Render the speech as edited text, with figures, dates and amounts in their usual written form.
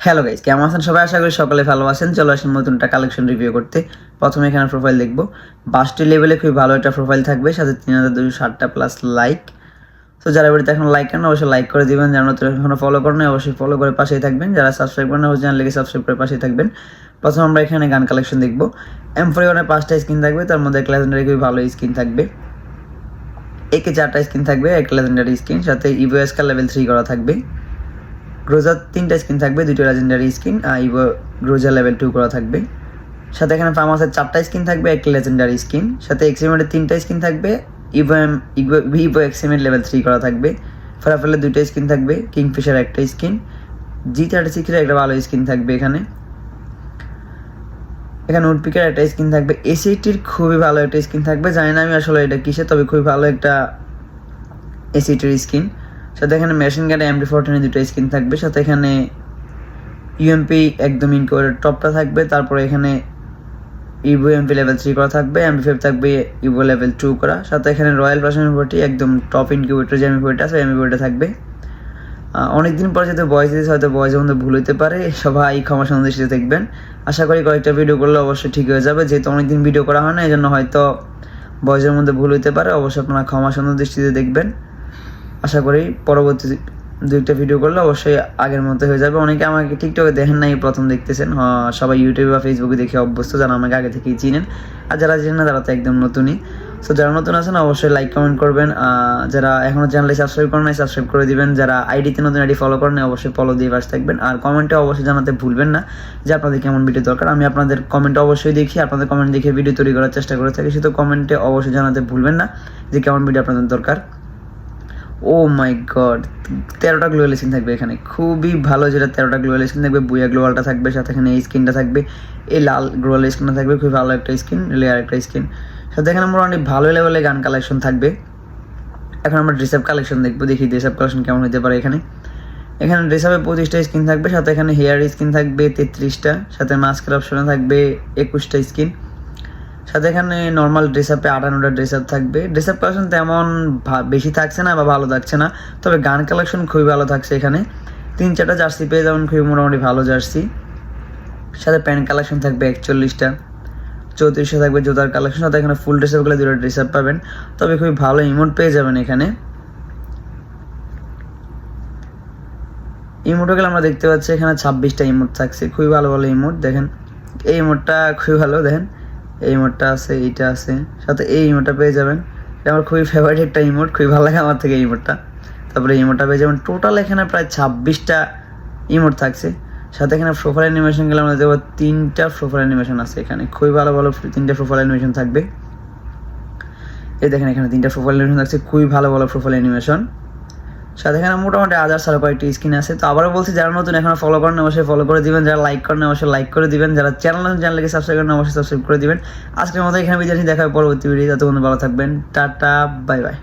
Hello guys, কেমন আছেন সবাই? আশা করি সকলে ভালো আছেন। চলো আসেন নতুন একটা কালেকশন রিভিউ করতে। প্রথমে এখানে প্রোফাইল দেখবো। 5টি লেভেলে খুবই ভালো একটা প্রোফাইল থাকবে, সাথে 3260টা প্লাস লাইক। তো যারা ভিডিওতে এখন লাইক করেন অবশ্যই লাইক করে দিবেন, যারা নতুন এখনো ফলো করেন অবশ্যই ফলো করে পাশেই থাকবেন, যারা সাবস্ক্রাইব করেন অবশ্যই চ্যানেলকে সাবস্ক্রাইব করে পাশেই থাকবেন। প্রথমে আমরা এখানে গান কালেকশন দেখবো। M41-এর 5টা স্কিন থাকবে, তার মধ্যে একটা লেজেন্ডারি খুবই ভালো স্কিন থাকবে। একে 4টা স্কিন থাকবে, একটা লেজেন্ডারি স্কিন, সাথে ইভো এসকার লেভেল 3 করা থাকবে। গ্রোজার 3টা স্কিন থাকবে, 2টো লেজেন্ডারি স্কিন, ইভো গ্রোজার লেভেল 2 করা থাকবে। সাথে এখানে ফার্মাসের 4টা স্কিন থাকবে, একটা লেজেন্ডারি স্কিন, সাথে এক্সিমেটের 3টা স্কিন থাকবে, ইভো এক্সিমেট লেভেল 3 করা থাকবে। ফেরাফেলের 2টা স্কিন থাকবে, কিংফিশার একটা স্কিন, G36-এর একটা ভালো স্কিন থাকবে। এখানে উডপিকের একটা স্কিন থাকবে, এসিটির খুবই ভালো একটা স্কিন থাকবে, জানি না আমি আসলে এটা কিসে, তবে খুবই ভালো একটা এসিটির স্কিন। সাথে এখানে মেশিন গানে MD14-এর 2টা স্কিন থাকবে, সাথে এখানে ইউএমপি একদম ইনকোয়ার টপটা থাকবে। তারপরে এখানে ইভো এমপি লেভেল 3 করা থাকবে, MB5 থাকবে ইভো লেভেল 2 করা। সাথে এখানে রয়্যাল প্লাস এমপি একদম টপ ইনকিউবেটর যে এমপি আছে এমপি থাকবে। অনেকদিন পরে যেহেতু বয়স দিয়েছে, হয়তো বয়সের মধ্যে ভুল হতে পারে, সবাই ক্ষমা সুন্দর দেখবেন। আশা করি কয়েকটা ভিডিও করলে অবশ্যই ঠিক হয়ে যাবে, যেহেতু অনেকদিন ভিডিও করা হয় না, এই জন্য হয়তো বয়সের মধ্যে ভুল হতে পারে। অবশ্যই আপনারা ক্ষমা সুন্দর দৃষ্টিতে দেখবেন। আশা করি পরবর্তী 2-একটা ভিডিও করলে অবশ্যই আগের মতো হয়ে যাবে। অনেকে আমাকে টিকটকে দেখেন নাই, প্রথম দেখতেছেন, সবাই ইউটিউবে বা ফেসবুকে দেখে অভ্যস্ত, যারা আমাকে আগে থেকেই চিনেন। আর যারা চিনেন না তারা তো একদম নতুনই। সো যারা নতুন আছেন অবশ্যই লাইক কমেন্ট করবেন, যারা এখনও চ্যানেলে সাবস্ক্রাইব করেন নাই সাবস্ক্রাইব করে দিবেন, যারা আইডিতে নতুন আইডি ফলো করেন অবশ্যই ফলো দিয়ে পাশে থাকবেন। আর কমেন্টে অবশ্যই জানাতে ভুলবেন না যে আপনাদের কেমন ভিডিও দরকার। আমি আপনাদের কমেন্ট অবশ্যই দেখি, আপনাদের কমেন্ট দেখে ভিডিও তৈরি করার চেষ্টা করে থাকি, সেহেতু কমেন্টে অবশ্যই জানাতে ভুলবেন না যে কেমন ভিডিও আপনাদের দরকার। ও মাই গড, 13টা গ্লোয়াল স্কিন থাকবে এখানে, খুবই ভালো। যেটা 13টা গ্লোয়াল স্কিন থাকবে, বুয়া গ্লোয়ালটা থাকবে, সাথে এখানে এই স্কিনটা থাকবে, এই লাল গ্লোয়াল স্কিনটা থাকবে, খুবই ভালো একটা স্কিন, লেয়ার একটা স্কিন। সাথে এখানে মোটামুটি ভালো লেভেলে গান কালেকশন থাকবে। এখন আমরা ড্রেস আপ কালেকশন দেখবো, দেখি ড্রেস আপ কালেকশন কেমন হতে পারে। এখানে ড্রেস আপে 25টা স্কিন থাকবে, সাথে এখানে হেয়ার স্কিন থাকবে 33টা, সাথে মাস্কের অপশনে থাকবে 21টা স্কিন। সাথে এখানে নর্মাল ড্রেস আপে 58টা ড্রেস আপ থাকবে। ড্রেস আপ কালেকশন তেমন বেশি থাকছে না বা ভালো থাকছে না, তবে গান কালেকশন খুবই ভালো থাকছে। এখানে 3-4টা জার্সি পেয়ে যাবেন, খুবই মোটামুটি ভালো জার্সি। সাথে প্যান্ট কালেকশন থাকবে 41টা, 34টা থাকবে জুতার কালেকশন। সাথে এখানে ফুল ড্রেস আপগুলো 2টা ড্রেস আপ পাবেন, তবে খুবই ভালো ইমোট পেয়ে যাবেন এখানে। ইমোটগুলো আমরা দেখতে পাচ্ছি এখানে 26টা ইমোট থাকছে, খুবই ভালো ভালো ইমোট। দেখেন এই ইমোটটা খুবই ভালো, দেখেন এই ইমোটটা আছে, এইটা আছে, সাথে এই ইমোটটা পেয়ে যাবেন। এটা আমার খুবই ফেভারিট একটা ইমোট, খুবই ভালো লাগে আমার থেকে এই ইমোটটা। তারপরে এই ইমোটটা পেয়ে যাবেন। টোটাল এখানে প্রায় 26টা ইমোট থাকছে। সাথে এখানে প্রোফাইল অ্যানিমেশনগুলো আমরা দেখবো, 3টা প্রোফাইল অ্যানিমেশন আছে এখানে, খুবই ভালো ভালো 3টা প্রোফাইল অ্যানিমেশন থাকবে। এই দেখেন এখানে 3টা প্রোফাইল অ্যানিমেশন থাকছে, খুবই ভালো ভালো প্রোফাইল অ্যানিমেশন। সাথে এখানে মোটামুটি আদার্স আরও কয়েকটি স্কিন আছে। তো আবারও বলছি, যারা নতুন এখনো ফলো করেন অবশ্যই ফলো করে দিবেন, যারা লাইক করেন অবশ্যই লাইক করে দিবেন, যারা চ্যানেলকে সাবস্ক্রাইব করেন অবশ্যই সাবস্ক্রাইব করে দিবেন। আজকের মতো এখানে বিদায়, দেখা হবে পরবর্তী ভিডিও। ততক্ষণ ভালো থাকবেন, টাটা, বাই বাই।